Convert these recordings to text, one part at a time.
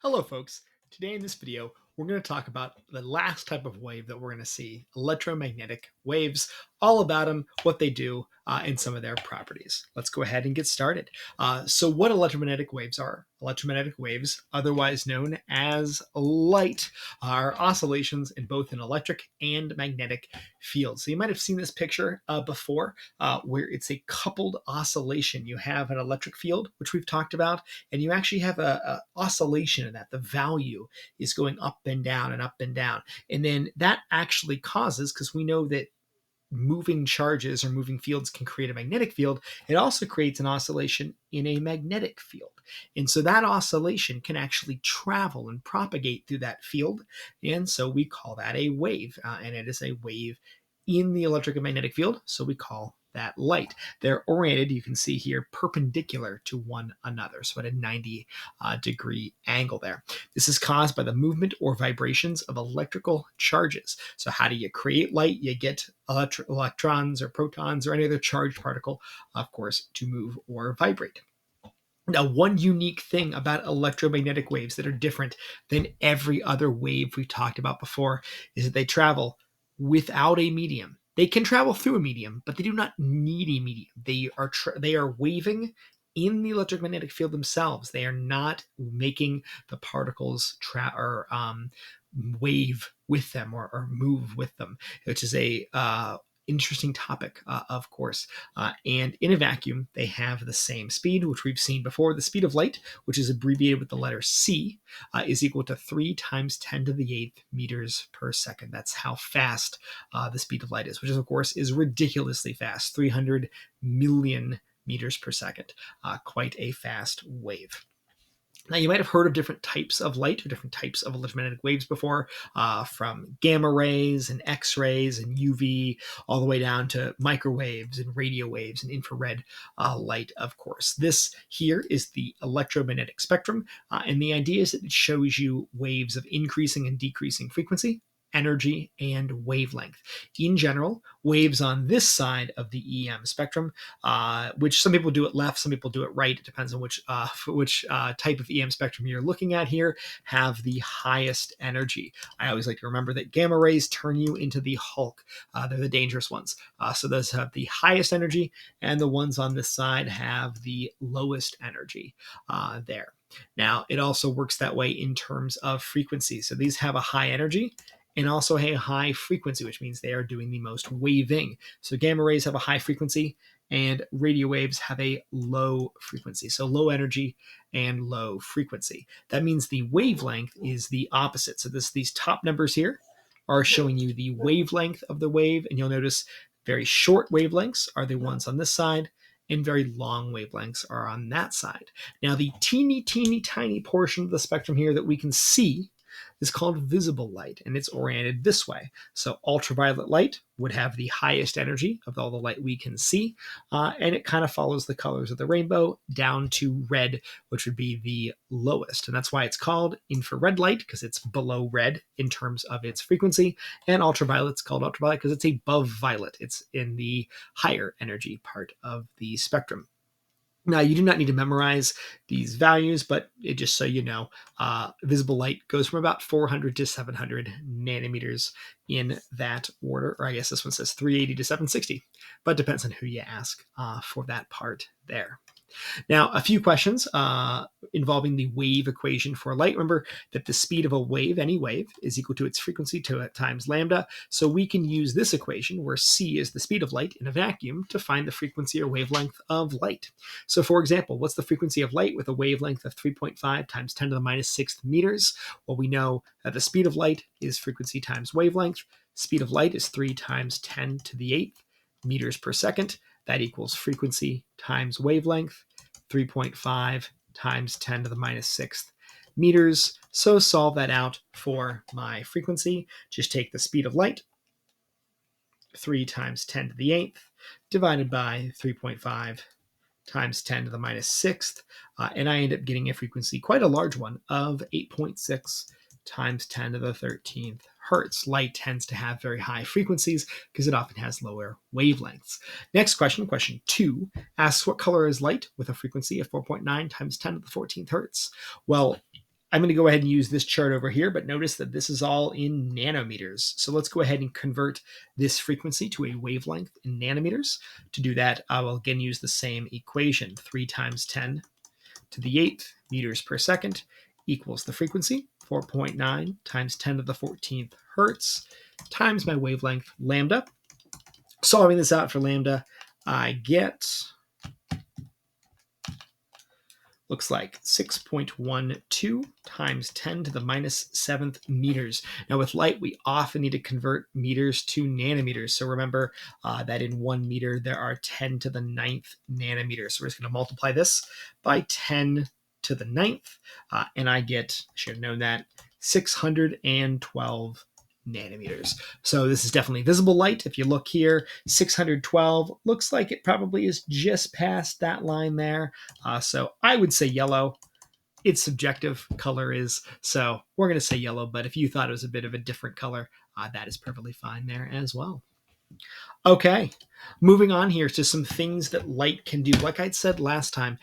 Hello folks, today in this video we're going to talk about the last type of wave that we're going to see, electromagnetic waves, all about them, what they do, and some of their properties. Let's go ahead and get started. So what electromagnetic waves are? Electromagnetic waves, otherwise known as light, are oscillations in both an electric and magnetic field. So you might have seen this picture before where it's a coupled oscillation. You have an electric field, which we've talked about, and you actually have a oscillation in that. The value is going up and down and up and down. And then that actually causes, because we know that moving charges or moving fields can create a magnetic field, it also creates an oscillation in a magnetic field. And so that oscillation can actually travel and propagate through that field. And so we call that a wave. And it is a wave in the electric and magnetic field. So we call that light. They're oriented, you can see here, perpendicular to one another. So at a 90 degree angle there. This is caused by the movement or vibrations of electrical charges. So how do you create light? You get electrons or protons or any other charged particle, of course, to move or vibrate. Now, one unique thing about electromagnetic waves that are different than every other wave we've talked about before is that they travel without a medium. They can travel through a medium, but they do not need a medium. They are waving in the electromagnetic field themselves. They are not making the particles wave with them or move with them, which is a interesting topic, of course. And in a vacuum, they have the same speed, which we've seen before. The speed of light, which is abbreviated with the letter c, is equal to 3 times 10 to the 8th meters per second. That's how fast the speed of light is, which, of course, is ridiculously fast, 300 million meters per second. Quite a fast wave. Now, you might have heard of different types of light or different types of electromagnetic waves before, from gamma rays and X-rays and UV, all the way down to microwaves and radio waves and infrared light, of course. This here is the electromagnetic spectrum, and the idea is that it shows you waves of increasing and decreasing frequency, energy, and wavelength. In general, waves on this side of the EM spectrum, which some people do it left, some people do it right. It depends on which type of EM spectrum you're looking at here, have the highest energy. I always like to remember that gamma rays turn you into the Hulk. They're the dangerous ones. So those have the highest energy, and the ones on this side have the lowest energy there. Now, it also works that way in terms of frequency. So these have a high energy and also a high frequency, which means they are doing the most waving. So gamma rays have a high frequency and radio waves have a low frequency. So low energy and low frequency. That means the wavelength is the opposite. So these top numbers here are showing you the wavelength of the wave. And you'll notice very short wavelengths are the ones on this side, and very long wavelengths are on that side. Now, the teeny, teeny, tiny portion of the spectrum here that we can see is called visible light, and it's oriented this way. So ultraviolet light would have the highest energy of all the light we can see, and it kind of follows the colors of the rainbow down to red, which would be the lowest. And that's why it's called infrared light, because it's below red in terms of its frequency, and ultraviolet's called ultraviolet because it's above violet. It's in the higher energy part of the spectrum. Now, you do not need to memorize these values, but just so you know, visible light goes from about 400 to 700 nanometers in that order. Or I guess this one says 380 to 760, but it depends on who you ask for that part there. Now, a few questions involving the wave equation for light. Remember that the speed of a wave, any wave, is equal to its frequency times lambda. So we can use this equation, where c is the speed of light in a vacuum, to find the frequency or wavelength of light. So for example, what's the frequency of light with a wavelength of 3.5 times 10 to the minus 6th meters? Well, we know that the speed of light is frequency times wavelength. Speed of light is 3 times 10 to the 8th meters per second. That equals frequency times wavelength, 3.5 times 10 to the minus 6th meters. So solve that out for my frequency. Just take the speed of light, 3 times 10 to the 8th, divided by 3.5 times 10 to the minus 6th, and I end up getting a frequency, quite a large one, of 8.6 times 10 to the 13th hertz. Light tends to have very high frequencies because it often has lower wavelengths. Next question, question 2, asks what color is light with a frequency of 4.9 times 10 to the 14th hertz? Well, I'm going to go ahead and use this chart over here, but notice that this is all in nanometers. So let's go ahead and convert this frequency to a wavelength in nanometers. To do that, I will again use the same equation. 3 times 10 to the 8th meters per second equals the frequency, 4.9 times 10 to the 14th hertz, times my wavelength, lambda. Solving this out for lambda, I get, looks like 6.12 times 10 to the minus 7th meters. Now with light, we often need to convert meters to nanometers. So remember that in 1 meter, there are 10 to the 9th nanometers. So we're just going to multiply this by 10 to the 9th, and I get, I should have known that, 612 nanometers. So this is definitely visible light. If you look here, 612 looks like it probably is just past that line there. So I would say yellow. It's subjective, color is, so we're going to say yellow, but if you thought it was a bit of a different color, that is perfectly fine there as well. Okay, moving on here to some things that light can do. Like I said last time,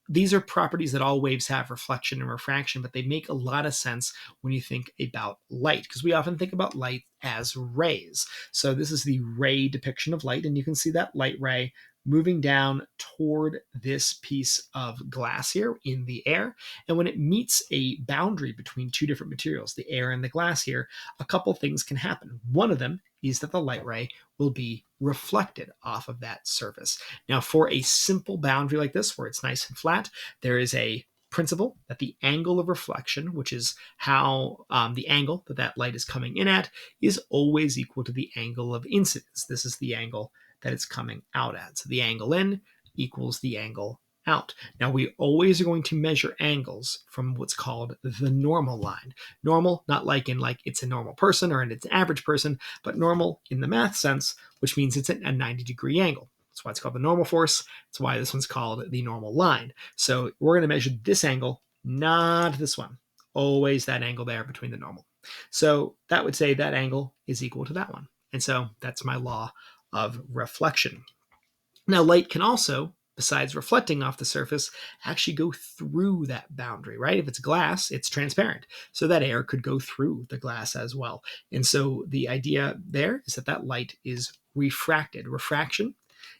these are properties that all waves have, reflection and refraction, but they make a lot of sense when you think about light, because we often think about light as rays. So this is the ray depiction of light, and you can see that light ray moving down toward this piece of glass here in the air. And when it meets a boundary between two different materials, the air and the glass here, a couple things can happen. One of them is that the light ray will be reflected off of that surface. Now, for a simple boundary like this, where it's nice and flat, there is a principle that the angle of reflection, which is how the angle that that light is coming in at, is always equal to the angle of incidence. This is the angle that it's coming out at. So the angle in equals the angle out. Now, we always are going to measure angles from what's called the normal line. Normal, not like in like it's a normal person or it's an average person, but normal in the math sense, which means it's at a 90-degree angle. That's why it's called the normal force. That's why this one's called the normal line. So we're going to measure this angle, not this one. Always that angle there between the normal. So that would say that angle is equal to that one. And so that's my law of reflection. Now, light can also, besides reflecting off the surface, actually go through that boundary, right? If it's glass, it's transparent. So that air could go through the glass as well. And so the idea there is that that light is refracted. Refraction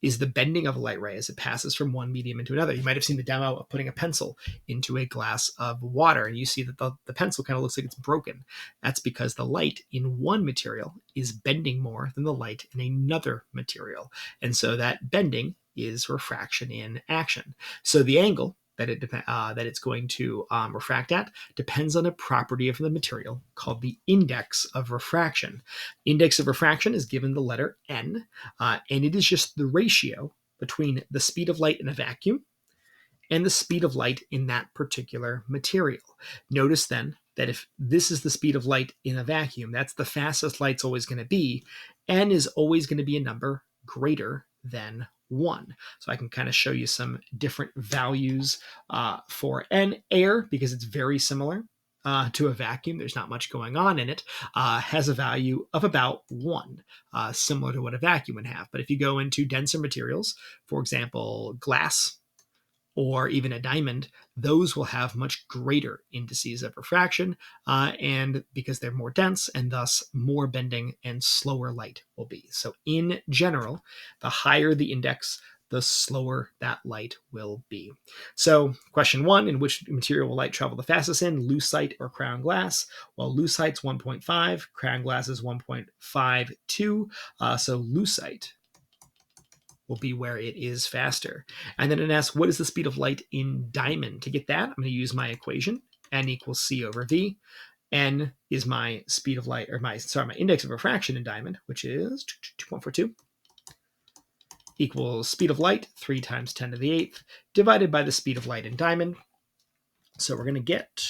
is the bending of a light ray as it passes from one medium into another. You might have seen the demo of putting a pencil into a glass of water, and you see that the pencil kind of looks like it's broken. That's because the light in one material is bending more than the light in another material. And so that bending is refraction in action. So the angle that it's going to refract at depends on a property of the material called the index of refraction. Index of refraction is given the letter n, and it is just the ratio between the speed of light in a vacuum and the speed of light in that particular material. Notice then that if this is the speed of light in a vacuum, that's the fastest light's always going to be, n is always going to be a number greater than 1. So I can kind of show you some different values for n. Air, because it's very similar to a vacuum, there's not much going on in it, has a value of about 1, similar to what a vacuum would have. But if you go into denser materials, for example, glass, or even a diamond, those will have much greater indices of refraction, and because they're more dense, and thus more bending and slower light will be. So in general, the higher the index, the slower that light will be. So question 1, in which material will light travel the fastest in, lucite or crown glass? Well, lucite's 1.5, crown glass is 1.52, so lucite will be where it is faster. And then it asks, what is the speed of light in diamond? To get that, I'm going to use my equation, n equals c over v. N is my speed of light, or my index of refraction in diamond, which is 2.42, equals speed of light, 3 times 10 to the 8th, divided by the speed of light in diamond. So we're going to get,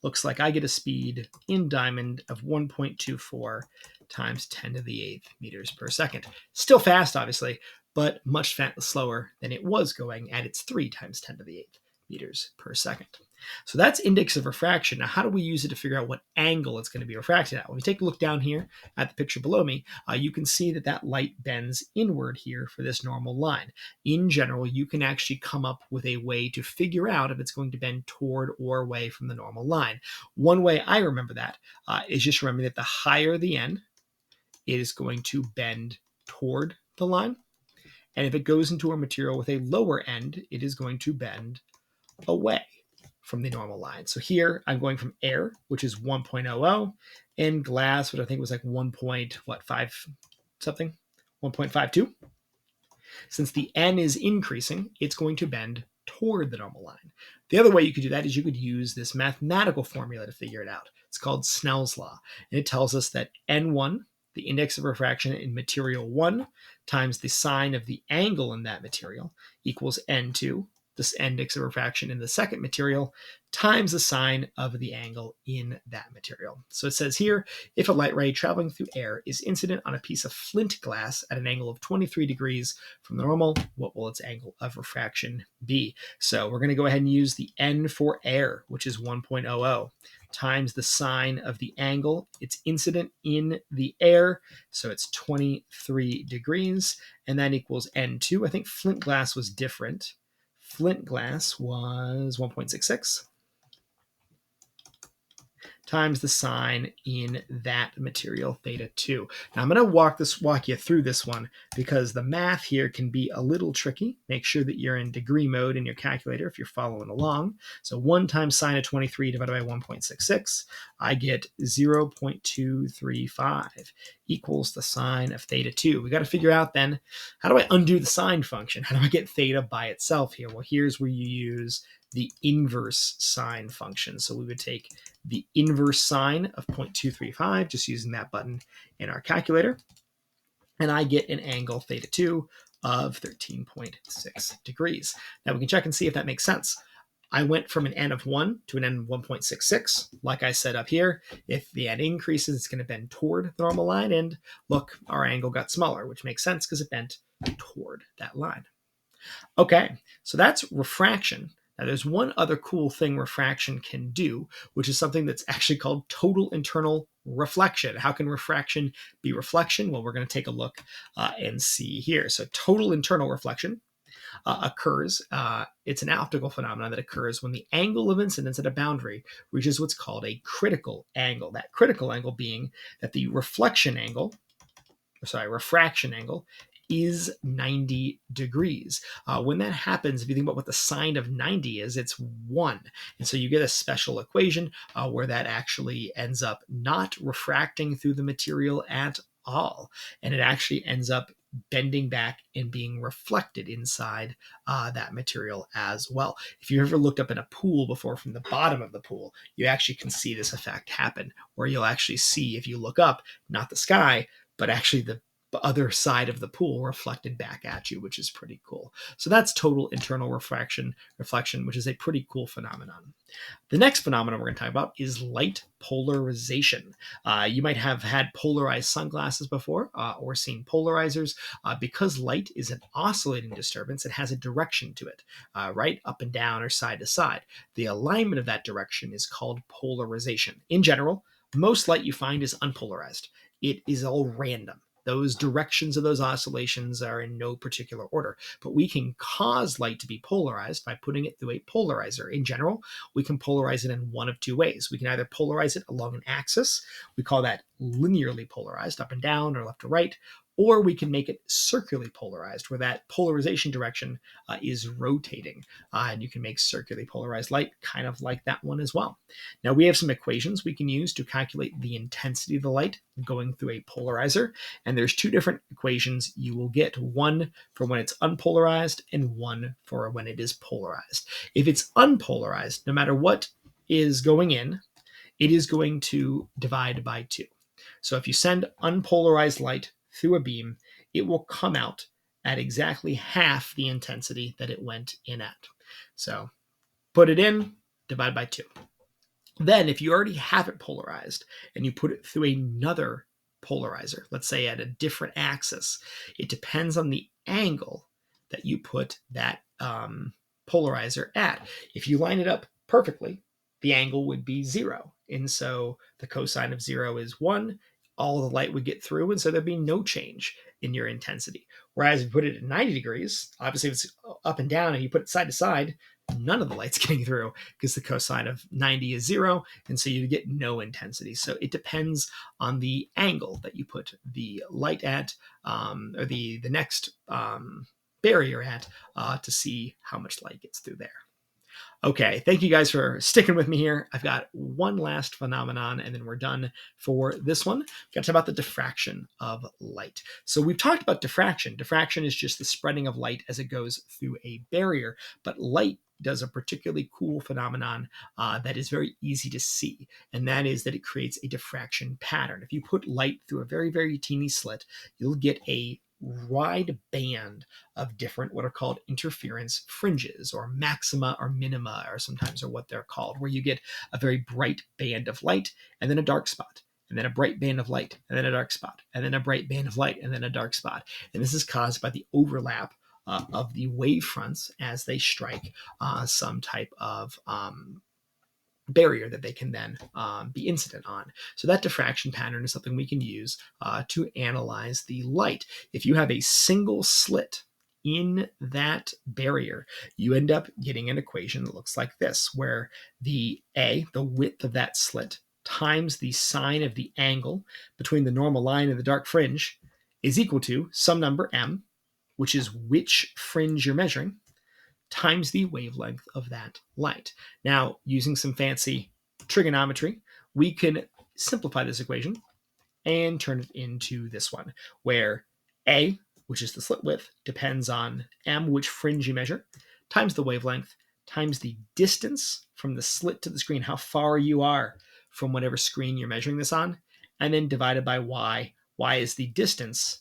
looks like I get a speed in diamond of 1.24 times 10 to the 8th meters per second. Still fast, obviously, but much slower than it was going at its 3 times 10 to the 8th meters per second. So that's index of refraction. Now, how do we use it to figure out what angle it's going to be refracted at? When we take a look down here at the picture below me, you can see that that light bends inward here for this normal line. In general, you can actually come up with a way to figure out if it's going to bend toward or away from the normal line. One way I remember that is just remembering that the higher the end, it is going to bend toward the line. And if it goes into a material with a lower end, it is going to bend away from the normal line. So here I'm going from air, which is 1.00, and glass, which I think was like 1.5 something, 1.52. Since the n is increasing, it's going to bend toward the normal line. The other way you could do that is you could use this mathematical formula to figure it out. It's called Snell's law, and it tells us that n1, the index of refraction in material 1, times the sine of the angle in that material equals n2, this index of refraction in the second material, times the sine of the angle in that material. So it says here, if a light ray traveling through air is incident on a piece of flint glass at an angle of 23 degrees from the normal, what will its angle of refraction be? So we're going to go ahead and use the n for air, which is 1.00, times the sine of the angle. It's incident in the air, so it's 23 degrees, and that equals n2. I think flint glass was different. Flint glass was 1.66 times the sine in that material, theta 2. Now I'm going to walk you through this one because the math here can be a little tricky. Make sure that you're in degree mode in your calculator if you're following along. So 1 times sine of 23 divided by 1.66, I get 0.235 equals the sine of theta 2. We got to figure out then, how do I undo the sine function? How do I get theta by itself here? Well, here's where you use the inverse sine function. So we would take the inverse sine of 0.235, just using that button in our calculator, and I get an angle theta 2 of 13.6 degrees. Now we can check and see if that makes sense. I went from an n of 1 to an n of 1.66. Like I said up here, if the n increases, it's going to bend toward the normal line. And look, our angle got smaller, which makes sense because it bent toward that line. Okay, so that's refraction. Now, there's one other cool thing refraction can do, which is something that's actually called total internal reflection. How can refraction be reflection? Well, we're going to take a look and see here. So total internal reflection occurs. It's an optical phenomenon that occurs when the angle of incidence at a boundary reaches what's called a critical angle. That critical angle being that the refraction angle is 90 degrees. When that happens, if you think about what the sine of 90 is, it's 1. And so you get a special equation where that actually ends up not refracting through the material at all. And it actually ends up bending back and being reflected inside that material as well. If you ever looked up in a pool before from the bottom of the pool, you actually can see this effect happen, where you'll actually see, if you look up, not the sky, but actually the other side of the pool reflected back at you, which is pretty cool. So that's total internal reflection, which is a pretty cool phenomenon. The next phenomenon we're going to talk about is light polarization. You might have had polarized sunglasses before or seen polarizers. Because light is an oscillating disturbance, it has a direction to it, right? Up and down or side to side. The alignment of that direction is called polarization. In general, most light you find is unpolarized. It is all random. Those directions of those oscillations are in no particular order, but we can cause light to be polarized by putting it through a polarizer. In general, we can polarize it in one of two ways. We can either polarize it along an axis, we call that linearly polarized, up and down or left to right, or we can make it circularly polarized, where that polarization direction is rotating. And you can make circularly polarized light kind of like that one as well. Now, we have some equations we can use to calculate the intensity of the light going through a polarizer. And there's two different equations you will get, one for when it's unpolarized and one for when it is polarized. If it's unpolarized, no matter what is going in, it is going to divide by 2. So if you send unpolarized light through a beam, it will come out at exactly half the intensity that it went in at. So put it in, divide by 2. Then if you already have it polarized and you put it through another polarizer, let's say at a different axis, it depends on the angle that you put that polarizer at. If you line it up perfectly, the angle would be 0. And so the cosine of 0 is 1. All the light would get through, and so there'd be no change in your intensity. Whereas if you put it at 90 degrees, obviously if it's up and down and you put it side to side, none of the light's getting through because the cosine of 90 is 0, and so you get no intensity. So it depends on the angle that you put the light at, or the next barrier at, to see how much light gets through there. Okay, thank you guys for sticking with me here. I've got one last phenomenon, and then we're done for this one. We've got to talk about the diffraction of light. So we've talked about diffraction. Diffraction is just the spreading of light as it goes through a barrier, but light does a particularly cool phenomenon that is very easy to see, and that is that it creates a diffraction pattern. If you put light through a very, very teeny slit, you'll get a wide band of different what are called interference fringes, or maxima or minima, or sometimes are what they're called, where you get a very bright band of light and then a dark spot, and then a bright band of light and then a dark spot, and then a bright band of light and then a dark spot. And this is caused by the overlap of the wave fronts as they strike some type of barrier that they can then be incident on. So that diffraction pattern is something we can use to analyze the light. If you have a single slit in that barrier, you end up getting an equation that looks like this, where the width of that slit, times the sine of the angle between the normal line and the dark fringe, is equal to some number m, which is which fringe you're measuring, times the wavelength of that light. Now, using some fancy trigonometry, we can simplify this equation and turn it into this one, where A, which is the slit width, depends on m, which fringe you measure, times the wavelength, times the distance from the slit to the screen, how far you are from whatever screen you're measuring this on, and then divided by y. Y is the distance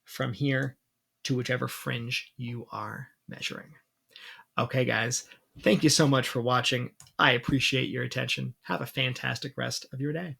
from here to whichever fringe you are measuring. Okay, guys, thank you so much for watching. I appreciate your attention. Have a fantastic rest of your day.